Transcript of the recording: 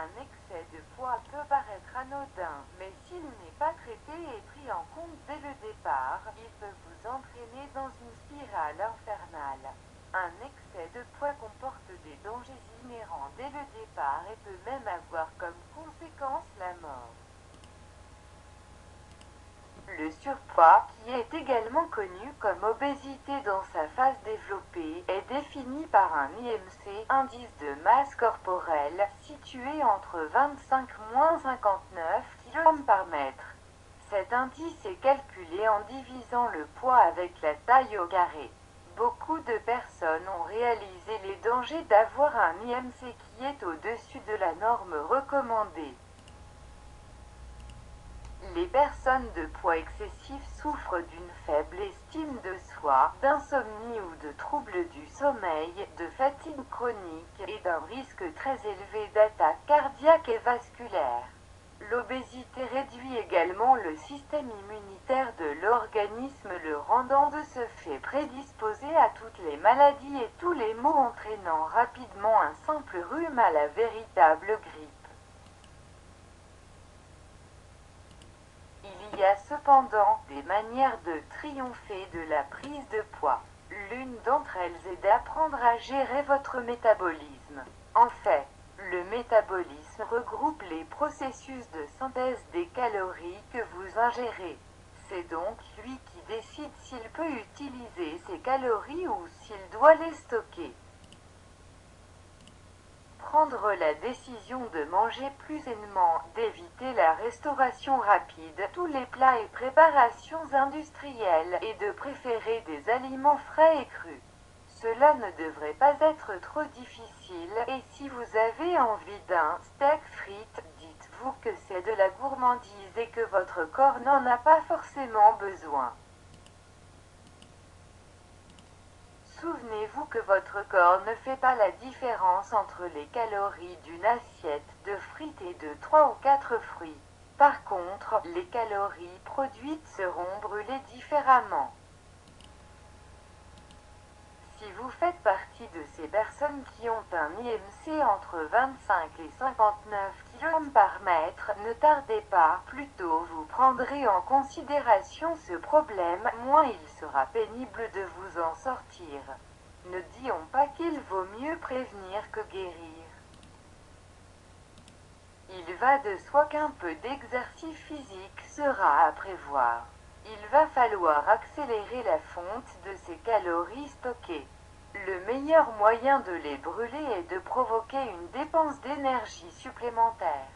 Un excès de poids peut paraître anodin, mais s'il n'est pas traité et pris en compte dès le départ, il peut vous entraîner dans une spirale infernale. Un excès de poids comporte des dangers inhérents dès le départ et peut même avoir comme conséquence la mort. Le surpoids, qui est également connu comme obésité dans sa phase développée, est défini par un IMC, indice de masse corporelle, situé entre 25-59 kg par mètre. Cet indice est calculé en divisant le poids avec la taille au carré. Beaucoup de personnes ont réalisé les dangers d'avoir un IMC qui est au-dessus de la norme recommandée. Les personnes de poids excessif souffrent d'une faible estime de soi, d'insomnie ou de troubles du sommeil, de fatigue chronique et d'un risque très élevé d'attaques cardiaques et vasculaires. L'obésité réduit également le système immunitaire de l'organisme, le rendant de ce fait prédisposé à toutes les maladies et tous les maux, entraînant rapidement un simple rhume à la véritable grippe. Il y a cependant des manières de triompher de la prise de poids. L'une d'entre elles est d'apprendre à gérer votre métabolisme. En fait, le métabolisme regroupe les processus de synthèse des calories que vous ingérez. C'est donc lui qui décide s'il peut utiliser ces calories ou s'il doit les stocker. Prendre la décision de manger plus sainement, d'éviter la restauration rapide, tous les plats et préparations industrielles, et de préférer des aliments frais et crus. Cela ne devrait pas être trop difficile, et si vous avez envie d'un steak frites, dites-vous que c'est de la gourmandise et que votre corps n'en a pas forcément besoin. Souvenez-vous que votre corps ne fait pas la différence entre les calories d'une assiette de frites et de 3 ou 4 fruits. Par contre, les calories produites seront brûlées différemment. Si vous faites partie de ces personnes qui ont un IMC entre 25 et 59 kg par mètre, ne tardez pas, plus tôt vous prendrez en considération ce problème, moins il sera pénible de vous en sortir. Ne disons pas qu'il vaut mieux prévenir que guérir. Il va de soi qu'un peu d'exercice physique sera à prévoir. Il va falloir accélérer la fonte de ces calories stockées. Le meilleur moyen de les brûler est de provoquer une dépense d'énergie supplémentaire.